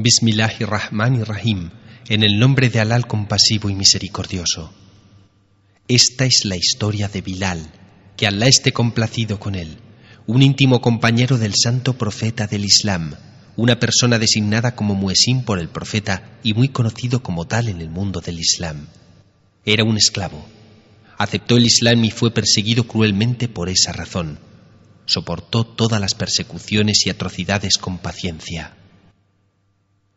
Bismillahirrahmanirrahim, en el nombre de Alá el compasivo y misericordioso. Esta es la historia de Bilal, que Alá esté complacido con él, un íntimo compañero del santo profeta del Islam, una persona designada como muezín por el profeta y muy conocido como tal en el mundo del Islam. Era un esclavo. Aceptó el Islam y fue perseguido cruelmente por esa razón. Soportó todas las persecuciones y atrocidades con paciencia.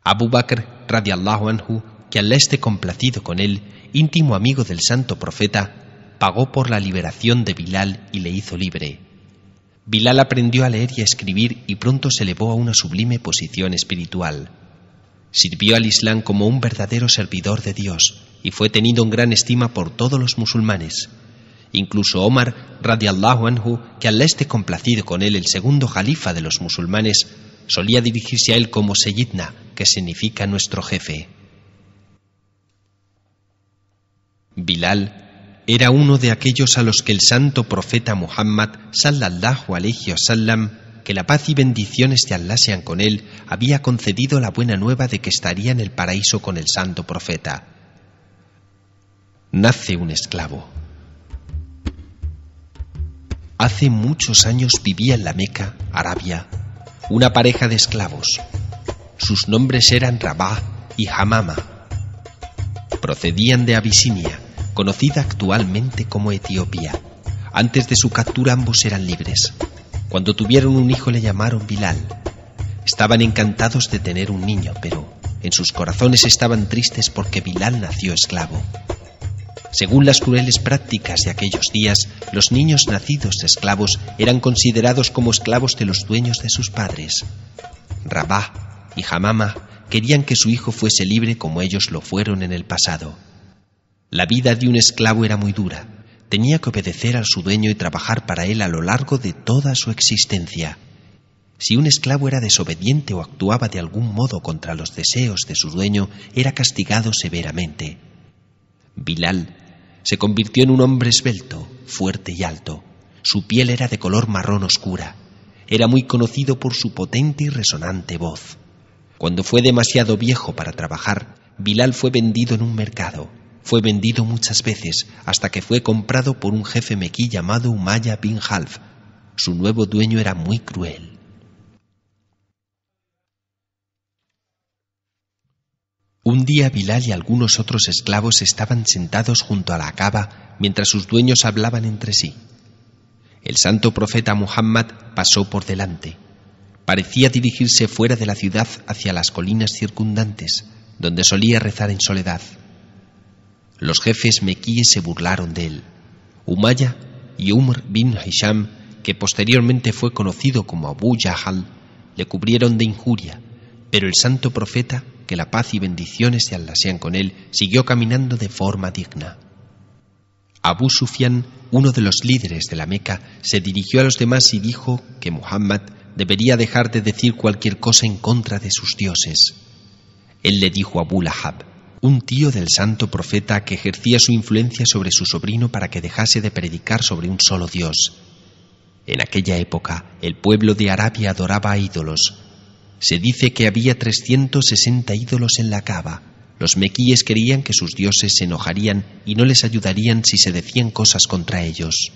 Abu Bakr, radiallahu anhu, que Alá esté complacido con él, íntimo amigo del santo profeta, pagó por la liberación de Bilal y le hizo libre. Bilal aprendió a leer y a escribir y pronto se elevó a una sublime posición espiritual. Sirvió al Islam como un verdadero servidor de Dios y fue tenido en gran estima por todos los musulmanes. Incluso Omar, radiallahu anhu, que Alá esté complacido con él, el segundo jalifa de los musulmanes, solía dirigirse a él como Sayyidna, que significa nuestro jefe. Bilal era uno de aquellos a los que el santo profeta Muhammad sallallahu alayhi wasallam, que la paz y bendiciones de Alá sean con él, había concedido la buena nueva de que estaría en el paraíso con el santo profeta. Nace un esclavo. Hace muchos años vivía en la Meca, Arabia, una pareja de esclavos. Sus nombres eran Rabah y Hamama. Procedían de Abisinia, conocida actualmente como Etiopía. Antes de su captura ambos eran libres. Cuando tuvieron un hijo le llamaron Bilal. Estaban encantados de tener un niño, pero en sus corazones estaban tristes porque Bilal nació esclavo. Según las crueles prácticas de aquellos días, los niños nacidos de esclavos eran considerados como esclavos de los dueños de sus padres. Rabah y Hamama querían que su hijo fuese libre como ellos lo fueron en el pasado. La vida de un esclavo era muy dura. Tenía que obedecer a su dueño y trabajar para él a lo largo de toda su existencia. Si un esclavo era desobediente o actuaba de algún modo contra los deseos de su dueño, era castigado severamente. Bilal se convirtió en un hombre esbelto, fuerte y alto. Su piel era de color marrón oscura. Era muy conocido por su potente y resonante voz. Cuando fue demasiado viejo para trabajar, Bilal fue vendido en un mercado. Fue vendido muchas veces hasta que fue comprado por un jefe mequí llamado Umayya bin Half. Su nuevo dueño era muy cruel. Un día Bilal y algunos otros esclavos estaban sentados junto a la Kaaba mientras sus dueños hablaban entre sí. El santo profeta Muhammad pasó por delante. Parecía dirigirse fuera de la ciudad hacia las colinas circundantes, donde solía rezar en soledad. Los jefes mequíes se burlaron de él. Umayya y Umr bin Hisham, que posteriormente fue conocido como Abu Jahal, le cubrieron de injuria, pero el santo profeta, que la paz y bendiciones de Alá sean con él, siguió caminando de forma digna. Abu Sufyan, uno de los líderes de la Meca, se dirigió a los demás y dijo que Muhammad debería dejar de decir cualquier cosa en contra de sus dioses. Él le dijo a Abu Lahab, un tío del santo profeta que ejercía su influencia sobre su sobrino para que dejase de predicar sobre un solo Dios. En aquella época, el pueblo de Arabia adoraba a ídolos. Se dice que había 360 ídolos en la Kaaba. Los mequíes creían que sus dioses se enojarían y no les ayudarían si se decían cosas contra ellos.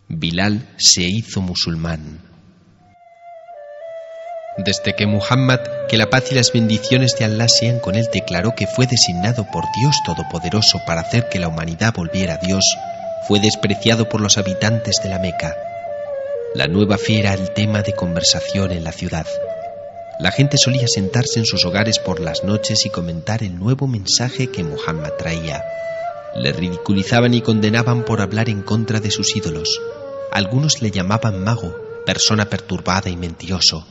Bilal se hizo musulmán. Desde que Muhammad, que la paz y las bendiciones de Alá sean con él, declaró que fue designado por Dios Todopoderoso para hacer que la humanidad volviera a Dios, fue despreciado por los habitantes de la Meca. La nueva fe era el tema de conversación en la ciudad. La gente solía sentarse en sus hogares por las noches y comentar el nuevo mensaje que Muhammad traía. Le ridiculizaban y condenaban por hablar en contra de sus ídolos. Algunos le llamaban mago, persona perturbada y mentiroso.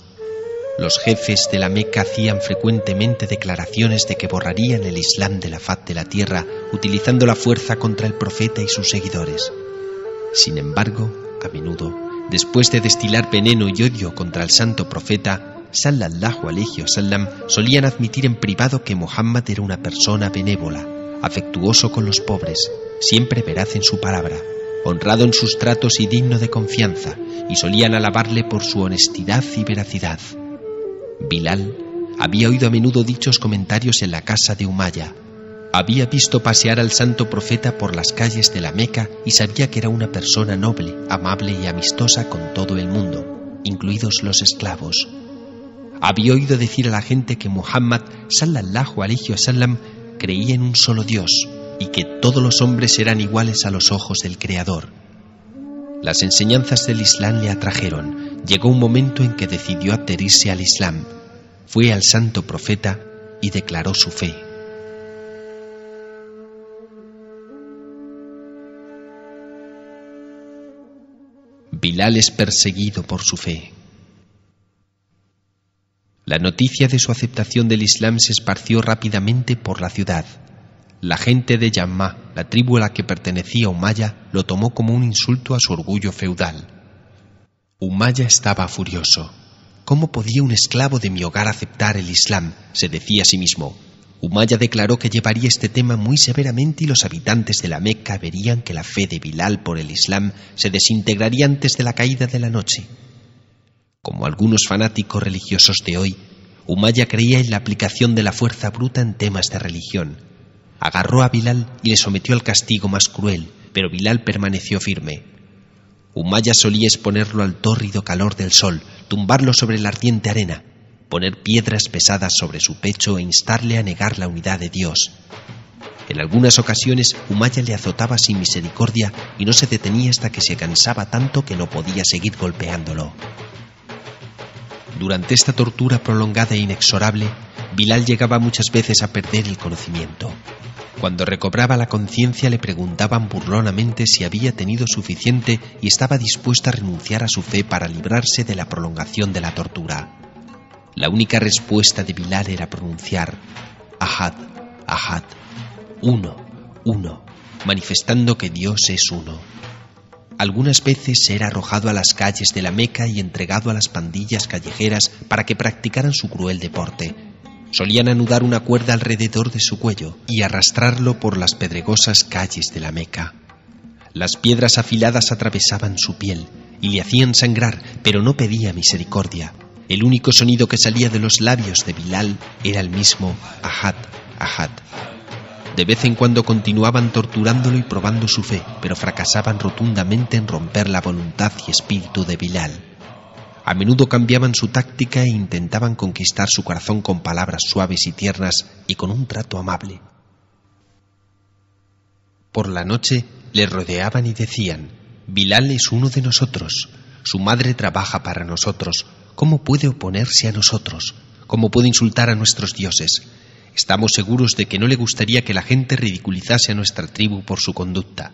Los jefes de la Meca hacían frecuentemente declaraciones de que borrarían el Islam de la faz de la tierra utilizando la fuerza contra el profeta y sus seguidores. Sin embargo, a menudo, después de destilar veneno y odio contra el santo profeta, sallallahu alayhi wasallam, solían admitir en privado que Muhammad era una persona benévola, afectuoso con los pobres, siempre veraz en su palabra, honrado en sus tratos y digno de confianza, y solían alabarle por su honestidad y veracidad. Bilal había oído a menudo dichos comentarios en la casa de Umayya. Había visto pasear al santo profeta por las calles de la Meca y sabía que era una persona noble, amable y amistosa con todo el mundo, incluidos los esclavos. Había oído decir a la gente que Muhammad sallallahu alayhi wasallam creía en un solo Dios y que todos los hombres eran iguales a los ojos del Creador. Las enseñanzas del Islam le atrajeron. Llegó un momento en que decidió adherirse al Islam. Fue al santo profeta y declaró su fe. Bilal es perseguido por su fe. La noticia de su aceptación del Islam se esparció rápidamente por la ciudad. La gente de Yamma, la tribu a la que pertenecía Umayya, lo tomó como un insulto a su orgullo feudal. Umayya estaba furioso. ¿Cómo podía un esclavo de mi hogar aceptar el Islam?, se decía a sí mismo. Umayya declaró que llevaría este tema muy severamente y los habitantes de la Meca verían que la fe de Bilal por el Islam se desintegraría antes de la caída de la noche. Como algunos fanáticos religiosos de hoy, Umayya creía en la aplicación de la fuerza bruta en temas de religión. Agarró a Bilal y le sometió al castigo más cruel, pero Bilal permaneció firme. Umayya solía exponerlo al tórrido calor del sol, tumbarlo sobre la ardiente arena, poner piedras pesadas sobre su pecho e instarle a negar la unidad de Dios. En algunas ocasiones Umayya le azotaba sin misericordia y no se detenía hasta que se cansaba tanto que no podía seguir golpeándolo. Durante esta tortura prolongada e inexorable, Bilal llegaba muchas veces a perder el conocimiento. Cuando recobraba la conciencia le preguntaban burlonamente si había tenido suficiente y estaba dispuesto a renunciar a su fe para librarse de la prolongación de la tortura. La única respuesta de Bilal era pronunciar Ahad, Ahad, uno, uno, manifestando que Dios es uno. Algunas veces era arrojado a las calles de la Meca y entregado a las pandillas callejeras para que practicaran su cruel deporte. Solían anudar una cuerda alrededor de su cuello y arrastrarlo por las pedregosas calles de la Meca. Las piedras afiladas atravesaban su piel y le hacían sangrar, pero no pedía misericordia. El único sonido que salía de los labios de Bilal era el mismo Ahad, Ahad. De vez en cuando continuaban torturándolo y probando su fe, pero fracasaban rotundamente en romper la voluntad y espíritu de Bilal. A menudo cambiaban su táctica e intentaban conquistar su corazón con palabras suaves y tiernas y con un trato amable. Por la noche le rodeaban y decían: Bilal es uno de nosotros, su madre trabaja para nosotros, ¿cómo puede oponerse a nosotros? ¿Cómo puede insultar a nuestros dioses? Estamos seguros de que no le gustaría que la gente ridiculizase a nuestra tribu por su conducta.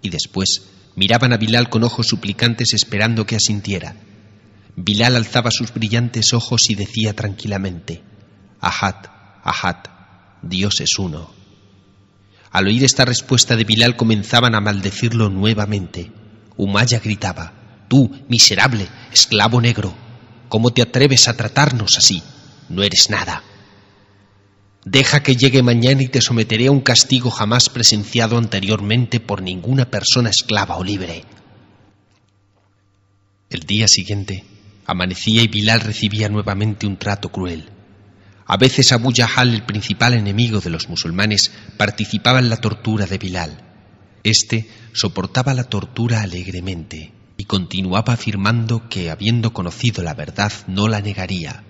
Y después miraban a Bilal con ojos suplicantes esperando que asintiera. Bilal alzaba sus brillantes ojos y decía tranquilamente: Ahad, Ahad, Dios es uno. Al oír esta respuesta de Bilal comenzaban a maldecirlo nuevamente. Umayya gritaba: Tú, miserable, esclavo negro, ¿cómo te atreves a tratarnos así? No eres nada. Deja que llegue mañana y te someteré a un castigo jamás presenciado anteriormente por ninguna persona esclava o libre. El día siguiente amanecía y Bilal recibía nuevamente un trato cruel. A veces Abu Yahal, el principal enemigo de los musulmanes, participaba en la tortura de Bilal. Este soportaba la tortura alegremente y continuaba afirmando que, habiendo conocido la verdad, no la negaría.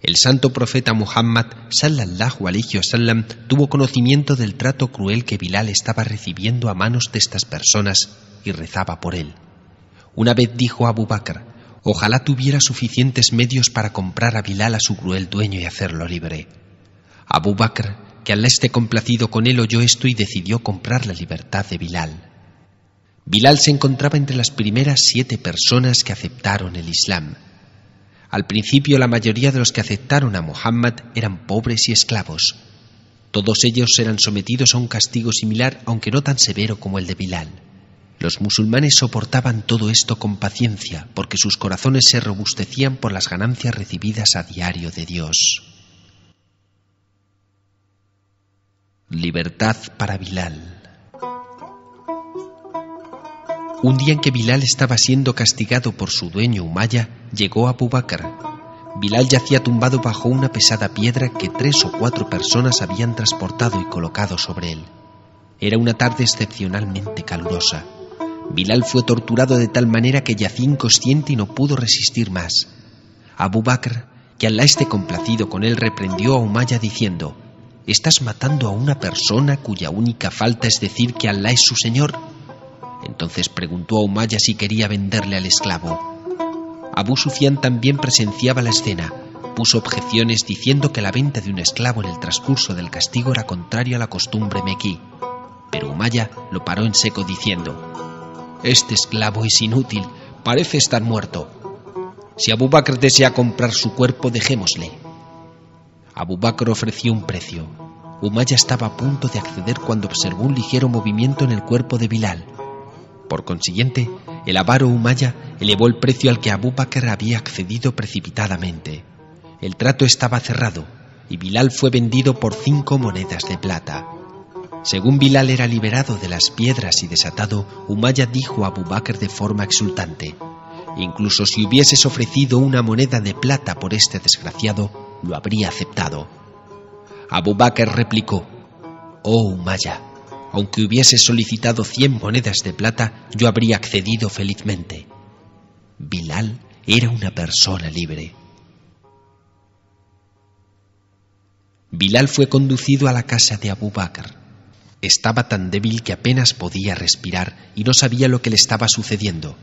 El santo profeta Muhammad sallallahu alayhi wasallam tuvo conocimiento del trato cruel que Bilal estaba recibiendo a manos de estas personas y rezaba por él. Una vez dijo a Abu Bakr: ojalá tuviera suficientes medios para comprar a Bilal a su cruel dueño y hacerlo libre. Abu Bakr, que Allah esté complacido con él, oyó esto y decidió comprar la libertad de Bilal. Bilal se encontraba entre las primeras 7 personas que aceptaron el Islam. Al principio la mayoría de los que aceptaron a Muhammad eran pobres y esclavos. Todos ellos eran sometidos a un castigo similar, aunque no tan severo como el de Bilal. Los musulmanes soportaban todo esto con paciencia, porque sus corazones se robustecían por las ganancias recibidas a diario de Dios. Libertad para Bilal. Un día en que Bilal estaba siendo castigado por su dueño Umayya, llegó Abu Bakr. Bilal yacía tumbado bajo una pesada piedra que 3 o 4 personas habían transportado y colocado sobre él. Era una tarde excepcionalmente calurosa. Bilal fue torturado de tal manera que yacía inconsciente y no pudo resistir más. Abu Bakr, que Alá esté complacido con él, reprendió a Umayya diciendo: «¿Estás matando a una persona cuya única falta es decir que Alá es su señor?». Entonces preguntó a Umayya si quería venderle al esclavo. Abu Sufyan también presenciaba la escena. Puso objeciones diciendo que la venta de un esclavo en el transcurso del castigo era contrario a la costumbre mequí. Pero Umayya lo paró en seco diciendo: «Este esclavo es inútil, parece estar muerto. Si Abu Bakr desea comprar su cuerpo, dejémosle». Abu Bakr ofreció un precio. Umayya estaba a punto de acceder cuando observó un ligero movimiento en el cuerpo de Bilal. Por consiguiente, el avaro Umayya elevó el precio al que Abu Bakr había accedido precipitadamente. El trato estaba cerrado y Bilal fue vendido por 5 monedas de plata. Según Bilal era liberado de las piedras y desatado, Umayya dijo a Abu Bakr de forma exultante: «Incluso si hubieses ofrecido una moneda de plata por este desgraciado, lo habría aceptado». Abu Bakr replicó: «Oh Umayya, aunque hubieses solicitado 100 monedas de plata, yo habría accedido felizmente». Bilal era una persona libre. Bilal fue conducido a la casa de Abu Bakr. Estaba tan débil que apenas podía respirar y no sabía lo que le estaba sucediendo.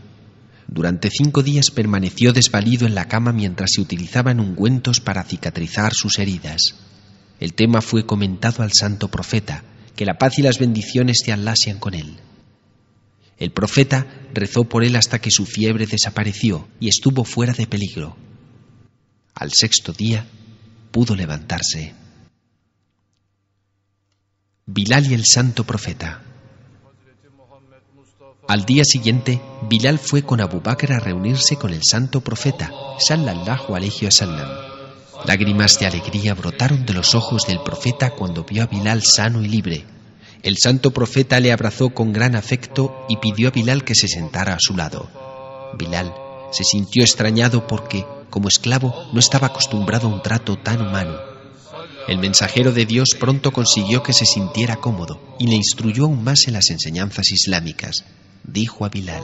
Durante 5 días permaneció desvalido en la cama mientras se utilizaban ungüentos para cicatrizar sus heridas. El tema fue comentado al santo profeta, que la paz y las bendiciones de Alá sean con él. El profeta rezó por él hasta que su fiebre desapareció y estuvo fuera de peligro. Al 6º día pudo levantarse. Bilal y el santo profeta. Al día siguiente, Bilal fue con Abu Bakr a reunirse con el santo profeta, sallallahu alayhi wa sallam. Lágrimas de alegría brotaron de los ojos del profeta cuando vio a Bilal sano y libre. El santo profeta le abrazó con gran afecto y pidió a Bilal que se sentara a su lado. Bilal se sintió extrañado porque, como esclavo, no estaba acostumbrado a un trato tan humano. El mensajero de Dios pronto consiguió que se sintiera cómodo y le instruyó aún más en las enseñanzas islámicas. Dijo a Bilal: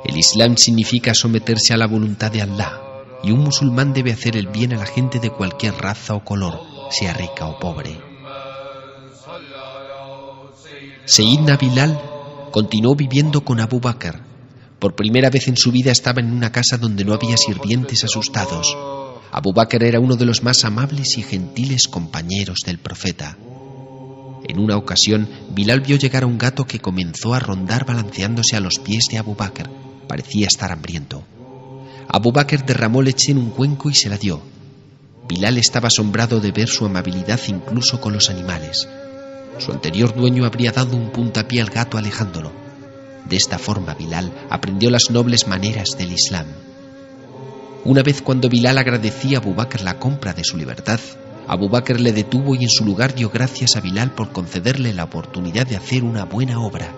«El Islam significa someterse a la voluntad de Alá, y un musulmán debe hacer el bien a la gente de cualquier raza o color, sea rica o pobre». Seyyidna Bilal continuó viviendo con Abu Bakr. Por primera vez en su vida estaba en una casa donde no había sirvientes asustados. Abu Bakr era uno de los más amables y gentiles compañeros del profeta. En una ocasión, Bilal vio llegar a un gato que comenzó a rondar balanceándose a los pies de Abu Bakr. Parecía estar hambriento. Abu Bakr derramó leche en un cuenco y se la dio. Bilal estaba asombrado de ver su amabilidad incluso con los animales. Su anterior dueño habría dado un puntapié al gato alejándolo. De esta forma Bilal aprendió las nobles maneras del Islam. Una vez cuando Bilal agradecía a Abu Bakr la compra de su libertad, Abu Bakr le detuvo y en su lugar dio gracias a Bilal por concederle la oportunidad de hacer una buena obra.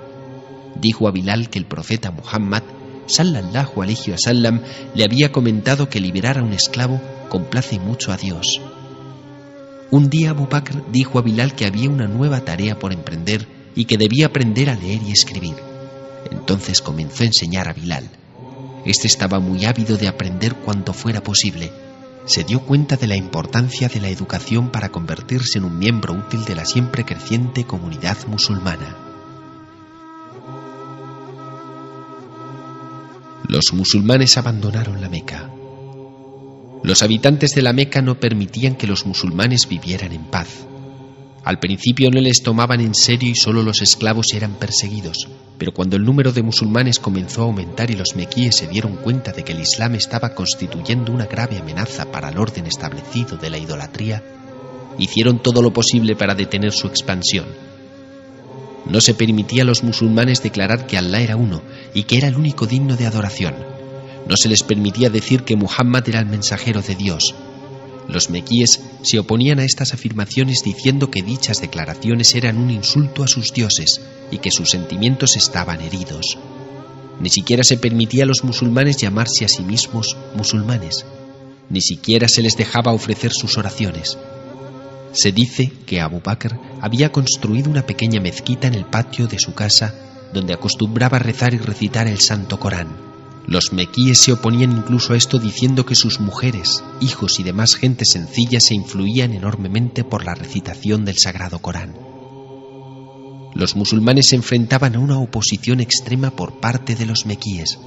Dijo a Bilal que el profeta Muhammad, sallallahu alayhi wa sallam, le había comentado que liberar a un esclavo complace mucho a Dios. Un día Abu Bakr dijo a Bilal que había una nueva tarea por emprender y que debía aprender a leer y escribir. Entonces comenzó a enseñar a Bilal. Este estaba muy ávido de aprender cuanto fuera posible. Se dio cuenta de la importancia de la educación para convertirse en un miembro útil de la siempre creciente comunidad musulmana. Los musulmanes abandonaron la Meca. Los habitantes de la Meca no permitían que los musulmanes vivieran en paz. Al principio no les tomaban en serio y solo los esclavos eran perseguidos, pero cuando el número de musulmanes comenzó a aumentar y los mequíes se dieron cuenta de que el Islam estaba constituyendo una grave amenaza para el orden establecido de la idolatría, hicieron todo lo posible para detener su expansión. No se permitía a los musulmanes declarar que Alá era uno y que era el único digno de adoración. No se les permitía decir que Muhammad era el mensajero de Dios. Los mequíes se oponían a estas afirmaciones diciendo que dichas declaraciones eran un insulto a sus dioses y que sus sentimientos estaban heridos. Ni siquiera se permitía a los musulmanes llamarse a sí mismos musulmanes. Ni siquiera se les dejaba ofrecer sus oraciones. Se dice que Abu Bakr había construido una pequeña mezquita en el patio de su casa donde acostumbraba a rezar y recitar el Santo Corán. Los mequíes se oponían incluso a esto, diciendo que sus mujeres, hijos y demás gente sencilla se influían enormemente por la recitación del Sagrado Corán. Los musulmanes se enfrentaban a una oposición extrema por parte de los mequíes.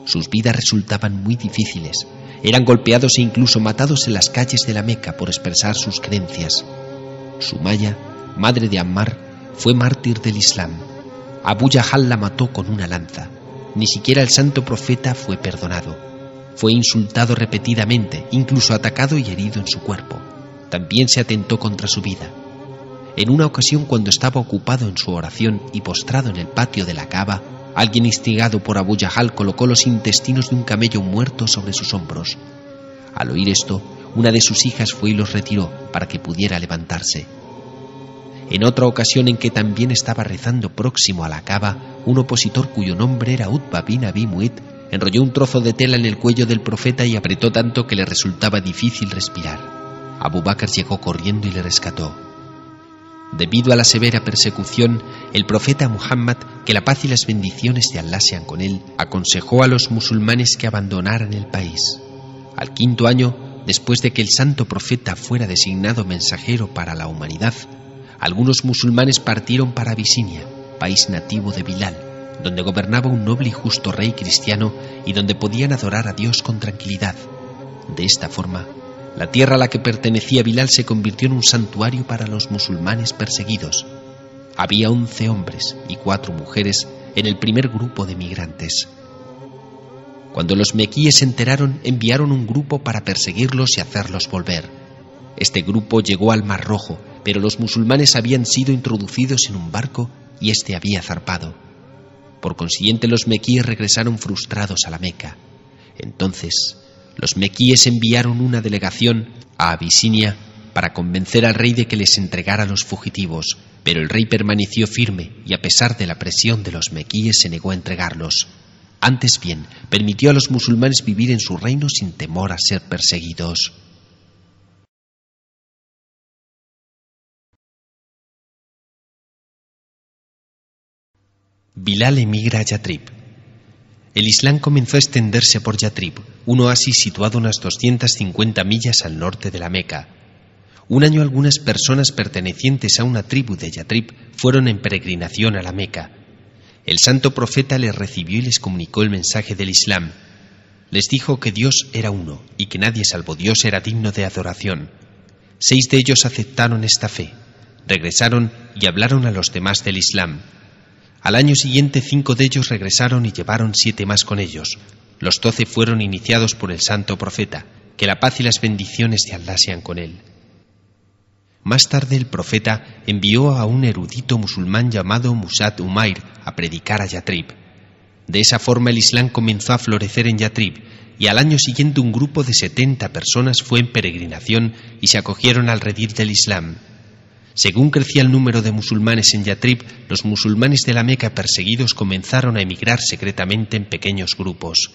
Sus vidas resultaban muy difíciles. Eran golpeados e incluso matados en las calles de la Meca por expresar sus creencias. Sumaya, madre de Ammar, fue mártir del Islam. Abu Yahal la mató con una lanza. Ni siquiera el santo profeta fue perdonado. Fue insultado repetidamente, incluso atacado y herido en su cuerpo. También se atentó contra su vida. En una ocasión, cuando estaba ocupado en su oración y postrado en el patio de la Kaaba, alguien instigado por Abu Yahal colocó los intestinos de un camello muerto sobre sus hombros. Al oír esto, una de sus hijas fue y los retiró para que pudiera levantarse. En otra ocasión en que también estaba rezando próximo a la Kaaba, un opositor cuyo nombre era Utba bin Abi Mu'ayt enrolló un trozo de tela en el cuello del profeta y apretó tanto que le resultaba difícil respirar. Abu Bakr llegó corriendo y le rescató. Debido a la severa persecución, el profeta Muhammad, que la paz y las bendiciones de Allah sean con él, aconsejó a los musulmanes que abandonaran el país. Al 5º año, después de que el santo profeta fuera designado mensajero para la humanidad, algunos musulmanes partieron para Abisinia, país nativo de Bilal, donde gobernaba un noble y justo rey cristiano y donde podían adorar a Dios con tranquilidad. De esta forma, la tierra a la que pertenecía Bilal se convirtió en un santuario para los musulmanes perseguidos. Había 11 hombres y 4 mujeres en el primer grupo de migrantes. Cuando los mequíes se enteraron, enviaron un grupo para perseguirlos y hacerlos volver. Este grupo llegó al Mar Rojo, pero los musulmanes habían sido introducidos en un barco y este había zarpado. Por consiguiente, los mequíes regresaron frustrados a la Meca. Entonces, los mequíes enviaron una delegación a Abisinia para convencer al rey de que les entregara a los fugitivos, pero el rey permaneció firme y a pesar de la presión de los mequíes se negó a entregarlos. Antes bien, permitió a los musulmanes vivir en su reino sin temor a ser perseguidos. Bilal emigra a Yatrib. El Islam comenzó a extenderse por Yatrib, un oasis situado unas 250 millas al norte de la Meca. Un año algunas personas pertenecientes a una tribu de Yatrib fueron en peregrinación a la Meca. El santo profeta les recibió y les comunicó el mensaje del Islam. Les dijo que Dios era uno y que nadie salvo Dios era digno de adoración. 6 de ellos aceptaron esta fe, regresaron y hablaron a los demás del Islam. Al año siguiente 5 de ellos regresaron y llevaron 7 más con ellos. Los 12 fueron iniciados por el santo profeta, que la paz y las bendiciones de Allah sean con él. Más tarde el profeta envió a un erudito musulmán llamado Musad Umair a predicar a Yatrib. De esa forma el Islam comenzó a florecer en Yatrib y al año siguiente un grupo de 70 personas fue en peregrinación y se acogieron al redil del Islam. Según crecía el número de musulmanes en Yatrib, los musulmanes de la Meca perseguidos comenzaron a emigrar secretamente en pequeños grupos.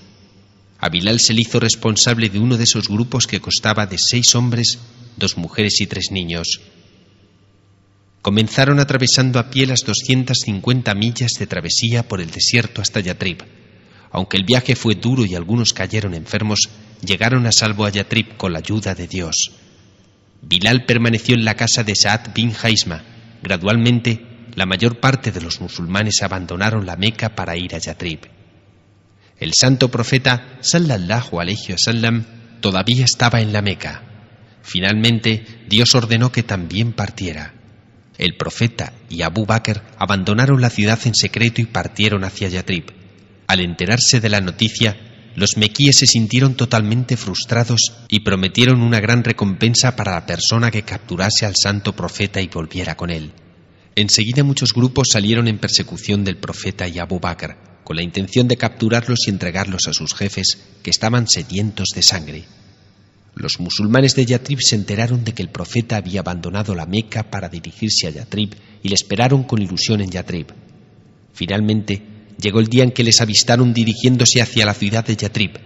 A Bilal se le hizo responsable de uno de esos grupos que constaba de 6 hombres, 2 mujeres y 3 niños. Comenzaron atravesando a pie las 250 millas de travesía por el desierto hasta Yatrib. Aunque el viaje fue duro y algunos cayeron enfermos, llegaron a salvo a Yatrib con la ayuda de Dios. Bilal permaneció en la casa de Sa'ad bin Haisma. Gradualmente, la mayor parte de los musulmanes abandonaron la Meca para ir a Yatrib. El santo profeta, sallallahu alayhi wasallam, todavía estaba en la Meca. Finalmente, Dios ordenó que también partiera. El profeta y Abu Bakr abandonaron la ciudad en secreto y partieron hacia Yatrib. Al enterarse de la noticia, los mequíes se sintieron totalmente frustrados y prometieron una gran recompensa para la persona que capturase al santo profeta y volviera con él. Enseguida muchos grupos salieron en persecución del profeta y Abu Bakr, con la intención de capturarlos y entregarlos a sus jefes, que estaban sedientos de sangre. Los musulmanes de Yatrib se enteraron de que el profeta había abandonado la Meca para dirigirse a Yatrib y le esperaron con ilusión en Yatrib. Finalmente, llegó el día en que les avistaron dirigiéndose hacia la ciudad de Yatrib.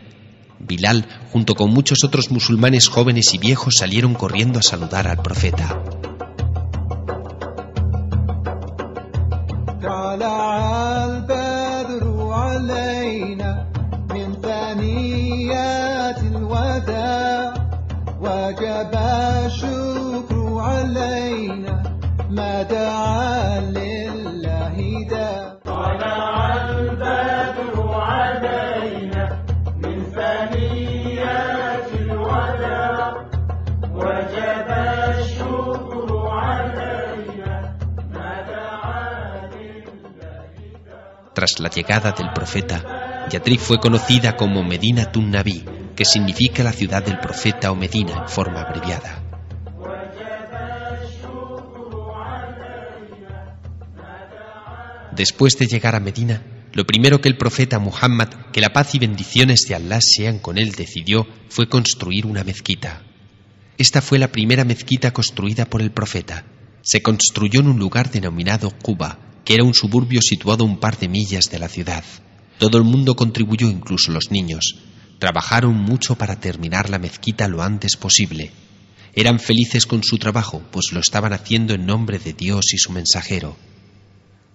Bilal, junto con muchos otros musulmanes jóvenes y viejos, salieron corriendo a saludar al profeta. Tras la llegada del profeta, Yatrib fue conocida como Medinatun Nabi, que significa la ciudad del profeta o Medina en forma abreviada. Después de llegar a Medina, lo primero que el profeta Muhammad, que la paz y bendiciones de Allah sean con él, decidió fue construir una mezquita. Esta fue la primera mezquita construida por el profeta. Se construyó en un lugar denominado Quba, que era un suburbio situado a un par de millas de la ciudad. Todo el mundo contribuyó, incluso los niños. Trabajaron mucho para terminar la mezquita lo antes posible. Eran felices con su trabajo, pues lo estaban haciendo en nombre de Dios y su mensajero.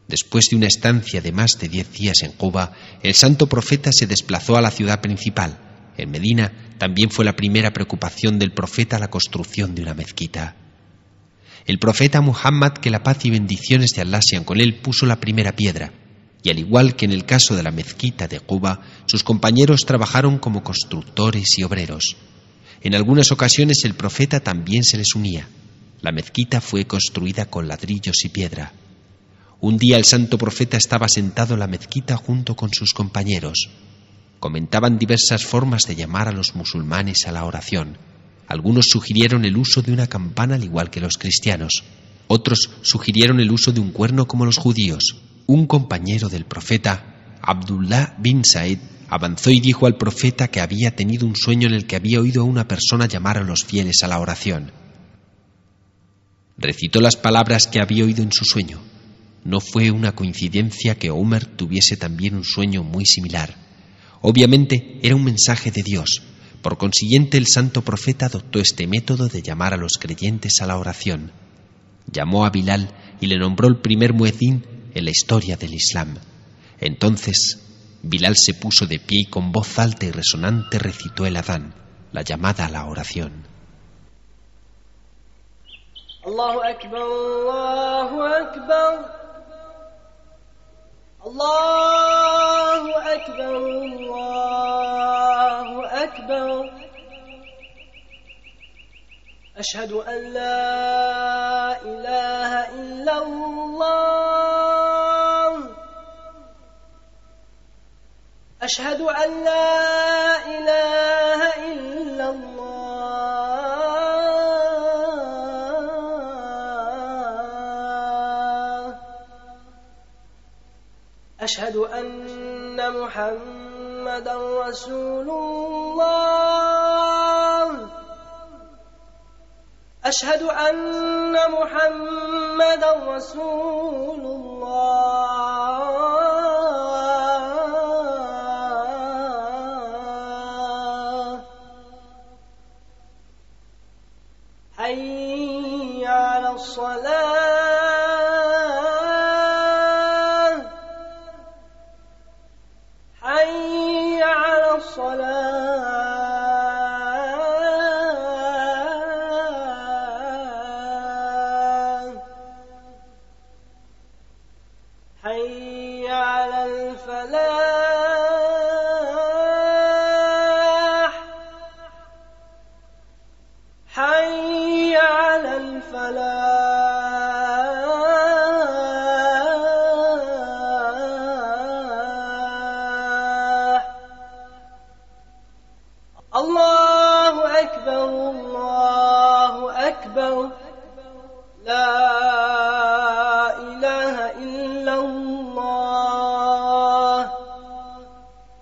Después de una estancia de más de 10 días en Quba, el santo profeta se desplazó a la ciudad principal. En Medina también fue la primera preocupación del profeta la construcción de una mezquita. El profeta Muhammad, que la paz y bendiciones de Allah sean con él, puso la primera piedra, y al igual que en el caso de la mezquita de Quba, sus compañeros trabajaron como constructores y obreros. En algunas ocasiones el profeta también se les unía. La mezquita fue construida con ladrillos y piedra. Un día el santo profeta estaba sentado en la mezquita junto con sus compañeros. Comentaban diversas formas de llamar a los musulmanes a la oración. Algunos sugirieron el uso de una campana al igual que los cristianos. Otros sugirieron el uso de un cuerno como los judíos. Un compañero del profeta, Abdullah bin Said, avanzó y dijo al profeta que había tenido un sueño en el que había oído a una persona llamar a los fieles a la oración. Recitó las palabras que había oído en su sueño. No fue una coincidencia que Umar tuviese también un sueño muy similar. Obviamente era un mensaje de Dios. Por consiguiente, el santo profeta adoptó este método de llamar a los creyentes a la oración. Llamó a Bilal y le nombró el primer muezín en la historia del Islam. Entonces, Bilal se puso de pie y con voz alta y resonante recitó el adán, la llamada a la oración. Allahu Akbar, Allahu Akbar. Allahu Akbar, Allahu Akbar. Ashhadu an la ilaha illallah. Ashhadu an la ilaha illallah. أشهد أن محمدا رسول الله أشهد أن محمدا رسول الله حي على الصلاة حي على الفلاح حي على الفلاح الله أكبر الله أكبر لا إله إلا الله.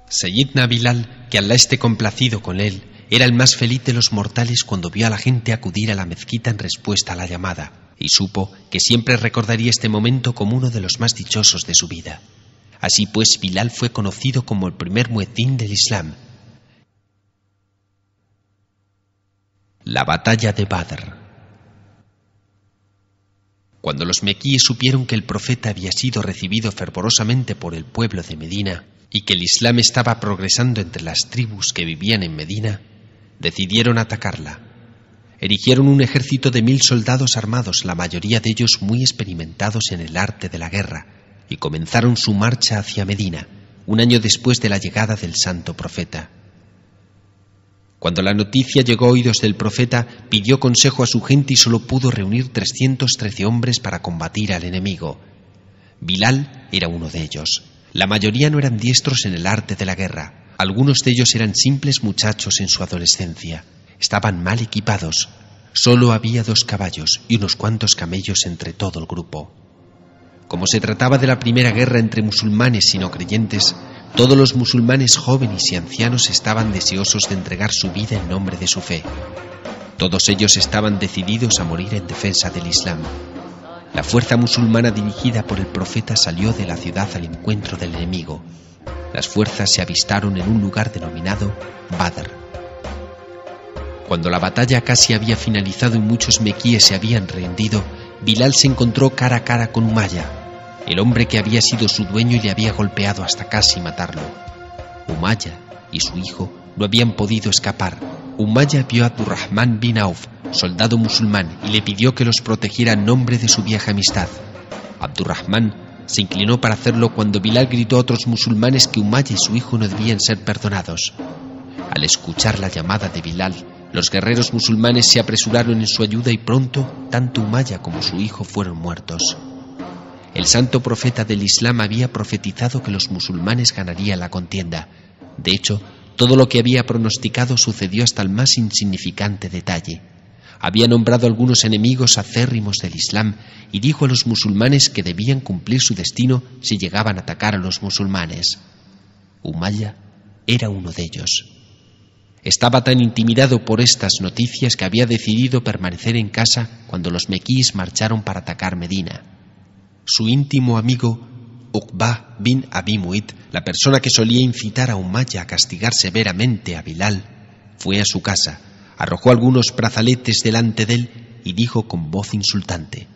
Sayyidna Bilal, que Allah esté complacido con él, era el más feliz de los mortales cuando vio a la gente acudir a la mezquita en respuesta a la llamada, y supo que siempre recordaría este momento como uno de los más dichosos de su vida. Así pues, Bilal fue conocido como el primer muezín del Islam. La batalla de Badr. Cuando los mequíes supieron que el profeta había sido recibido fervorosamente por el pueblo de Medina y que el Islam estaba progresando entre las tribus que vivían en Medina, decidieron atacarla. Erigieron un ejército de 1000 soldados armados, la mayoría de ellos muy experimentados en el arte de la guerra, y comenzaron su marcha hacia Medina, un año después de la llegada del santo profeta. Cuando la noticia llegó a oídos del profeta, pidió consejo a su gente y solo pudo reunir 313 hombres para combatir al enemigo. Bilal era uno de ellos. La mayoría no eran diestros en el arte de la guerra. Algunos de ellos eran simples muchachos en su adolescencia. Estaban mal equipados. Solo había 2 caballos y unos cuantos camellos entre todo el grupo. Como se trataba de la primera guerra entre musulmanes y no creyentes, todos los musulmanes jóvenes y ancianos estaban deseosos de entregar su vida en nombre de su fe. Todos ellos estaban decididos a morir en defensa del Islam. La fuerza musulmana dirigida por el profeta salió de la ciudad al encuentro del enemigo. Las fuerzas se avistaron en un lugar denominado Badr. Cuando la batalla casi había finalizado y muchos mequíes se habían rendido, Bilal se encontró cara a cara con Umayya, el hombre que había sido su dueño y le había golpeado hasta casi matarlo. Umayya y su hijo no habían podido escapar. Umayya vio a Abdurrahman bin Auf, soldado musulmán, y le pidió que los protegiera en nombre de su vieja amistad. Abdurrahman se inclinó para hacerlo cuando Bilal gritó a otros musulmanes que Umayya y su hijo no debían ser perdonados. Al escuchar la llamada de Bilal, los guerreros musulmanes se apresuraron en su ayuda y pronto tanto Umayya como su hijo fueron muertos. El santo profeta del Islam había profetizado que los musulmanes ganarían la contienda. De hecho, todo lo que había pronosticado sucedió hasta el más insignificante detalle. Había nombrado a algunos enemigos acérrimos del Islam y dijo a los musulmanes que debían cumplir su destino si llegaban a atacar a los musulmanes. Umayya era uno de ellos. Estaba tan intimidado por estas noticias que había decidido permanecer en casa cuando los mequíes marcharon para atacar Medina. Su íntimo amigo Uqba bin Abi Mu'ayt, la persona que solía incitar a Umayya a castigar severamente a Bilal, fue a su casa, arrojó algunos brazaletes delante de él y dijo con voz insultante: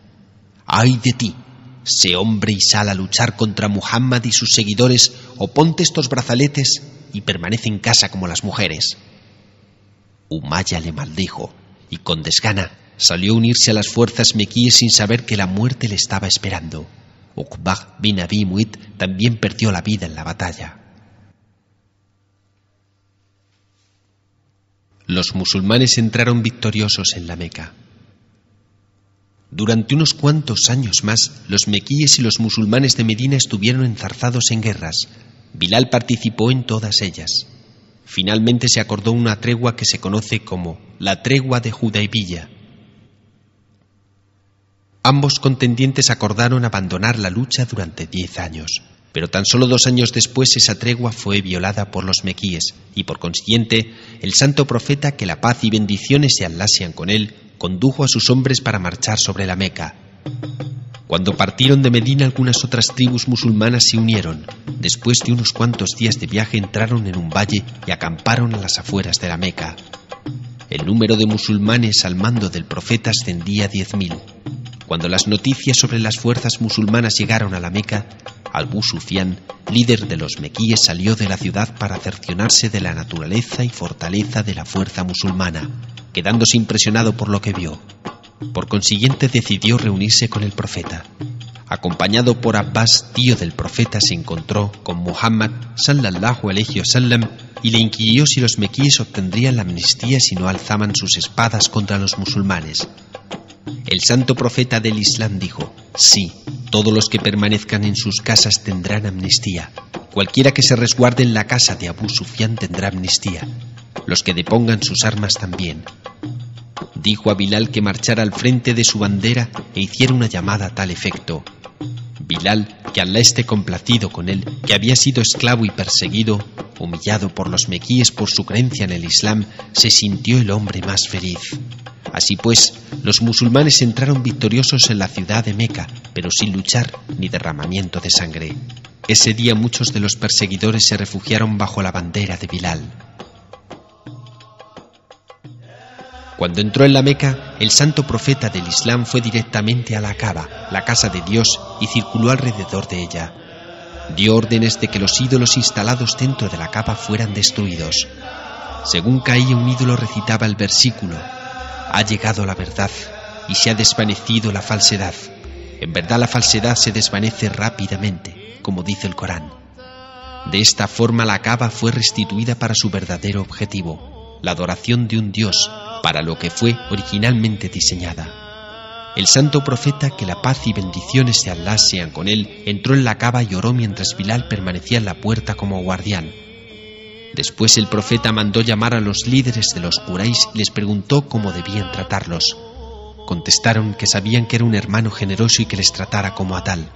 «¡Ay de ti! Sé hombre y sal a luchar contra Muhammad y sus seguidores, o ponte estos brazaletes y permanece en casa como las mujeres». Umayya le maldijo y con desgana salió a unirse a las fuerzas mequíes sin saber que la muerte le estaba esperando. Uqba bin Abi Mu'ayt también perdió la vida en la batalla. Los musulmanes entraron victoriosos en la Meca. Durante unos cuantos años más, los mequíes y los musulmanes de Medina estuvieron enzarzados en guerras. Bilal participó en todas ellas. Finalmente se acordó una tregua que se conoce como la tregua de Hudaybiyah. Ambos contendientes acordaron abandonar la lucha durante 10 años, pero tan solo 2 años después esa tregua fue violada por los mequíes y por consiguiente el santo profeta, que la paz y bendiciones de Allah sean con él, condujo a sus hombres para marchar sobre la Meca. Cuando partieron de Medina, algunas otras tribus musulmanas se unieron. Después de unos cuantos días de viaje entraron en un valle y acamparon a las afueras de la Meca. El número de musulmanes al mando del profeta ascendía a 10.000. Cuando las noticias sobre las fuerzas musulmanas llegaron a la Meca, Abu Sufyan, líder de los mequíes, salió de la ciudad para cerciorarse de la naturaleza y fortaleza de la fuerza musulmana, quedándose impresionado por lo que vio. Por consiguiente decidió reunirse con el profeta. Acompañado por Abbas, tío del profeta, se encontró con Muhammad sallallahu alaihi wasallam y le inquirió si los mequíes obtendrían la amnistía si no alzaban sus espadas contra los musulmanes. El santo profeta del Islam dijo: sí, todos los que permanezcan en sus casas tendrán amnistía. Cualquiera que se resguarde en la casa de Abu Sufyan tendrá amnistía. Los que depongan sus armas también. Dijo a Bilal que marchara al frente de su bandera e hiciera una llamada a tal efecto. Bilal, que Allah esté complacido con él, que había sido esclavo y perseguido, humillado por los mequíes por su creencia en el Islam, se sintió el hombre más feliz. Así pues, los musulmanes entraron victoriosos en la ciudad de Meca, pero sin luchar ni derramamiento de sangre. Ese día muchos de los perseguidores se refugiaron bajo la bandera de Bilal. Cuando entró en la Meca, el santo profeta del Islam fue directamente a la Kaaba, la casa de Dios, y circuló alrededor de ella. Dio órdenes de que los ídolos instalados dentro de la Kaaba fueran destruidos. Según caía un ídolo recitaba el versículo: ha llegado la verdad y se ha desvanecido la falsedad. En verdad la falsedad se desvanece rápidamente, como dice el Corán. De esta forma la Kaaba fue restituida para su verdadero objetivo, la adoración de un Dios, para lo que fue originalmente diseñada. El santo profeta, que la paz y bendiciones de Allah sean con él, entró en la Kaaba y oró mientras Bilal permanecía en la puerta como guardián. Después el profeta mandó llamar a los líderes de los Quraysh y les preguntó cómo debían tratarlos. Contestaron que sabían que era un hermano generoso y que les tratara como a tal.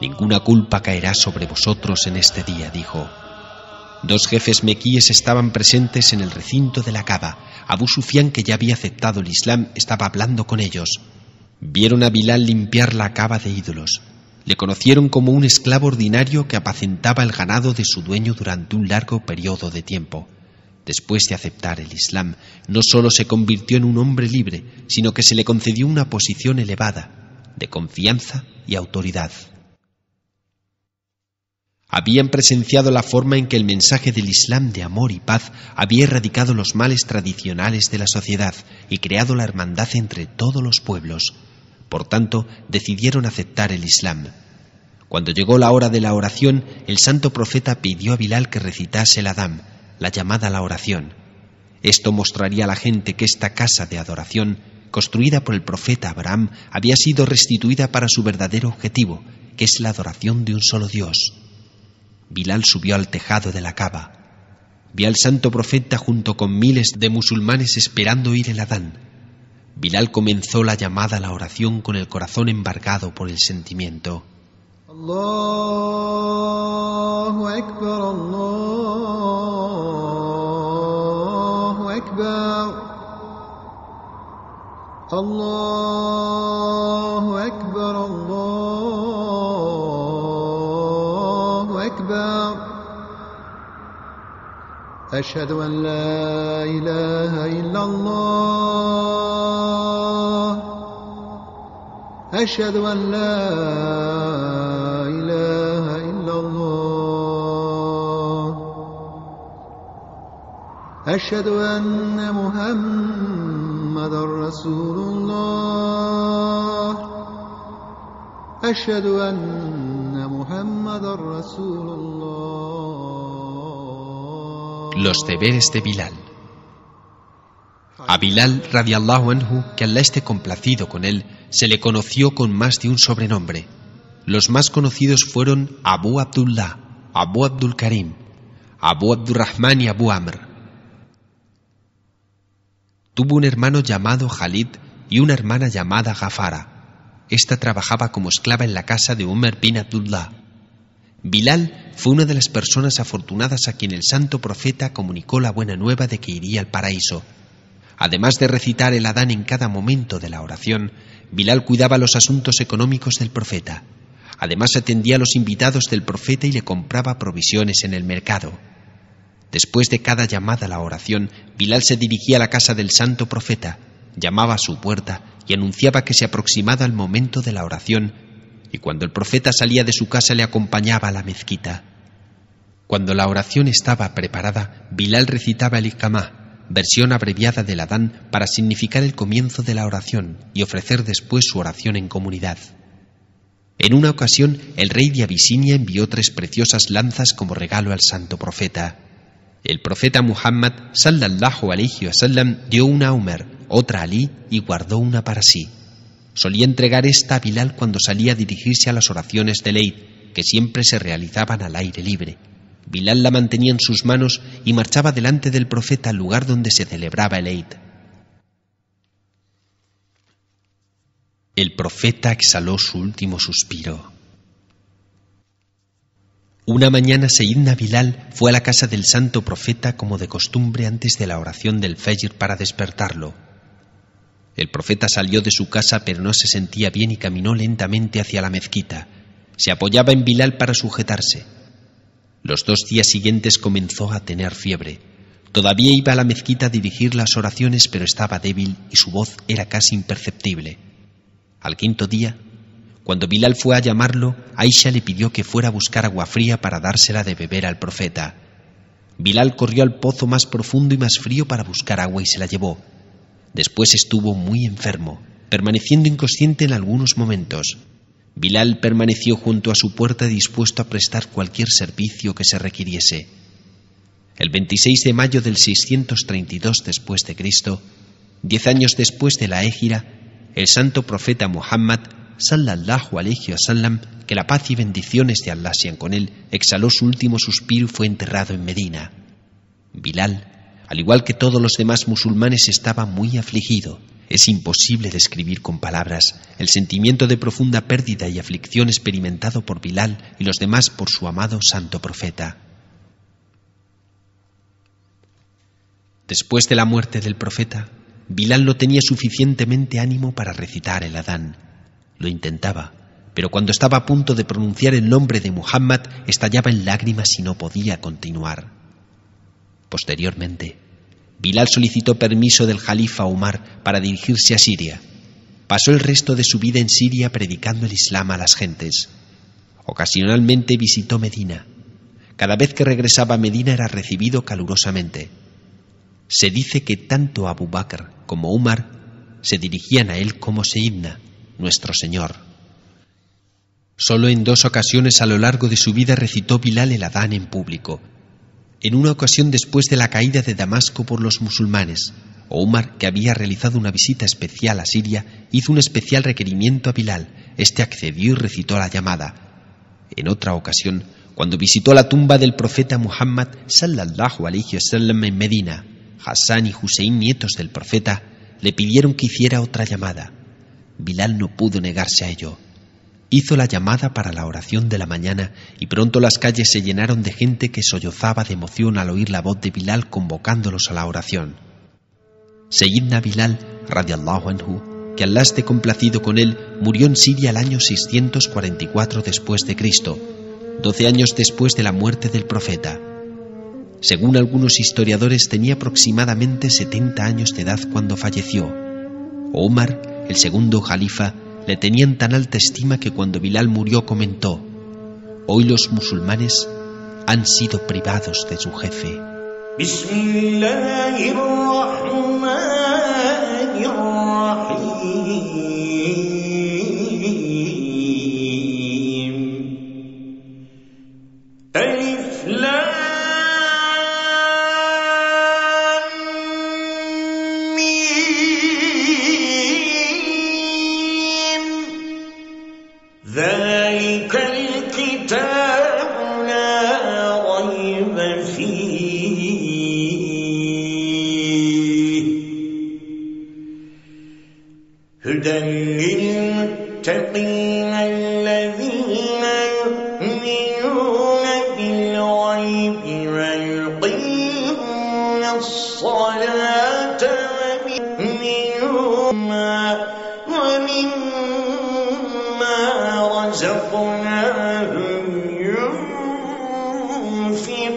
Ninguna culpa caerá sobre vosotros en este día, dijo. 2 jefes mequíes estaban presentes en el recinto de la Kaaba. Abu Sufyán, que ya había aceptado el Islam, estaba hablando con ellos. Vieron a Bilal limpiar la Kaaba de ídolos. Le conocieron como un esclavo ordinario que apacentaba el ganado de su dueño durante un largo periodo de tiempo. Después de aceptar el Islam, no solo se convirtió en un hombre libre, sino que se le concedió una posición elevada, de confianza y autoridad. Habían presenciado la forma en que el mensaje del Islam de amor y paz había erradicado los males tradicionales de la sociedad y creado la hermandad entre todos los pueblos. Por tanto, decidieron aceptar el Islam. Cuando llegó la hora de la oración, el santo profeta pidió a Bilal que recitase el Adán, la llamada a la oración. Esto mostraría a la gente que esta casa de adoración, construida por el profeta Abraham, había sido restituida para su verdadero objetivo, que es la adoración de un solo Dios. Bilal subió al tejado de la Kaaba. Vio al santo profeta junto con miles de musulmanes esperando oír el Adán. Bilal comenzó la llamada a la oración con el corazón embargado por el sentimiento. Allahu Akbar, Allahu Akbar, Allahu Akbar, Allahu Akbar. Ashhadu an la ilaha illallah. أشهد أن لا إله إلا الله أشهد أن محمدا رسول الله أشهد أن محمدا رسول الله. Los deberes de Bilal. A Bilal radiallahu anhu, que Allah esté complacido con él, se le conoció con más de un sobrenombre. Los más conocidos fueron Abu Abdullah, Abu Abdul Karim, Abu Abdurrahman y Abu Amr. Tuvo un hermano llamado Khalid y una hermana llamada Gafara. Esta trabajaba como esclava en la casa de Umar bin Abdullah. Bilal fue una de las personas afortunadas a quien el santo profeta comunicó la buena nueva de que iría al paraíso. Además de recitar el Adán en cada momento de la oración, Bilal cuidaba los asuntos económicos del profeta. Además atendía a los invitados del profeta y le compraba provisiones en el mercado. Después de cada llamada a la oración, Bilal se dirigía a la casa del santo profeta, llamaba a su puerta y anunciaba que se aproximaba el momento de la oración, y cuando el profeta salía de su casa le acompañaba a la mezquita. Cuando la oración estaba preparada, Bilal recitaba el Iqamá, versión abreviada del Adán, para significar el comienzo de la oración y ofrecer después su oración en comunidad. En una ocasión, el rey de Abisinia envió 3 preciosas lanzas como regalo al santo profeta. El profeta Muhammad sallallahu alayhi wa sallam dio una a Umar, otra a Ali y guardó una para sí. Solía entregar esta a Bilal cuando salía a dirigirse a las oraciones del Eid, que siempre se realizaban al aire libre. Bilal la mantenía en sus manos y marchaba delante del profeta al lugar donde se celebraba el Eid. El profeta exhaló su último suspiro. Una mañana Sayyidina Bilal fue a la casa del santo profeta como de costumbre antes de la oración del Fajr para despertarlo. El profeta salió de su casa pero no se sentía bien y caminó lentamente hacia la mezquita. Se apoyaba en Bilal para sujetarse. Los 2 días siguientes comenzó a tener fiebre. Todavía iba a la mezquita a dirigir las oraciones, pero estaba débil y su voz era casi imperceptible. Al quinto día, cuando Bilal fue a llamarlo, Aisha le pidió que fuera a buscar agua fría para dársela de beber al profeta. Bilal corrió al pozo más profundo y más frío para buscar agua y se la llevó. Después estuvo muy enfermo, permaneciendo inconsciente en algunos momentos. Bilal permaneció junto a su puerta dispuesto a prestar cualquier servicio que se requiriese. El 26 de mayo del 632 después de Cristo, 10 años después de la Hégira, el santo profeta Muhammad, sallallahu alayhi wasallam, que la paz y bendiciones de Allah sean con él, exhaló su último suspiro y fue enterrado en Medina. Bilal, al igual que todos los demás musulmanes, estaba muy afligido. Es imposible describir con palabras el sentimiento de profunda pérdida y aflicción experimentado por Bilal y los demás por su amado santo profeta. Después de la muerte del profeta, Bilal no tenía suficientemente ánimo para recitar el Adán. Lo intentaba, pero cuando estaba a punto de pronunciar el nombre de Muhammad, estallaba en lágrimas y no podía continuar. Posteriormente, Bilal solicitó permiso del califa Umar para dirigirse a Siria. Pasó el resto de su vida en Siria predicando el Islam a las gentes. Ocasionalmente visitó Medina. Cada vez que regresaba a Medina era recibido calurosamente. Se dice que tanto Abu Bakr como Umar se dirigían a él como Seyyidna, nuestro Señor. Solo en 2 ocasiones a lo largo de su vida recitó Bilal el Adán en público. En una ocasión después de la caída de Damasco por los musulmanes, Umar, que había realizado una visita especial a Siria, hizo un especial requerimiento a Bilal. Este accedió y recitó la llamada. En otra ocasión, cuando visitó la tumba del profeta Muhammad sallallahu alayhi wasallam en Medina, Hassan y Hussein, nietos del profeta, le pidieron que hiciera otra llamada. Bilal no pudo negarse a ello. Hizo la llamada para la oración de la mañana y pronto las calles se llenaron de gente que sollozaba de emoción al oír la voz de Bilal convocándolos a la oración. Seyyidna Bilal, radiallahu anhu, que Allah esté complacido con él, murió en Siria el año 644 después de Cristo, 12 años después de la muerte del profeta. Según algunos historiadores, tenía aproximadamente 70 años de edad cuando falleció. Omar, el segundo califa, le tenían tan alta estima que cuando Bilal murió comentó: hoy los musulmanes han sido privados de su jefe. ذلك الكتاب لا ريب فيه هدى للمتقين الذين يؤمنون بالغيب ويقيمون الصلاة ومما رزقناهم ينفقون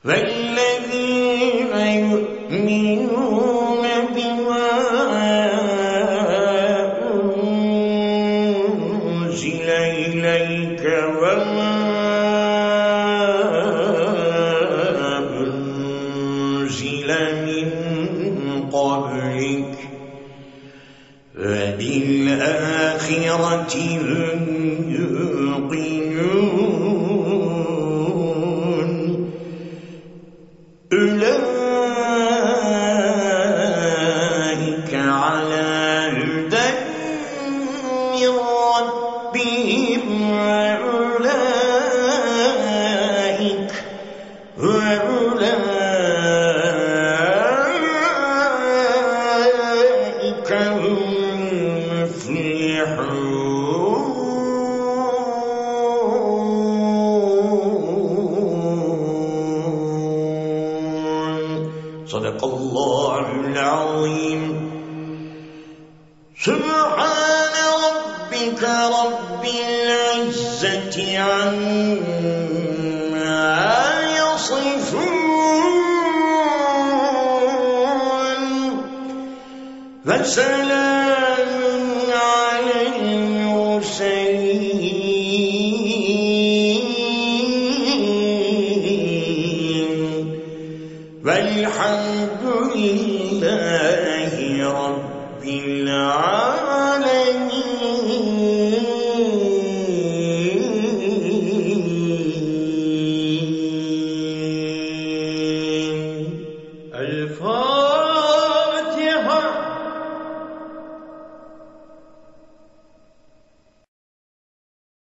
والذين يؤمنون بما أنزل إليك وما قبلك وبالآخرة هم يوقنون أولئك على هدى من ربهم وأولئك صدق الله العظيم سبحان ربك رب العزة عما يصفون وسلام على المرسلين والحمد لله رب العالمين.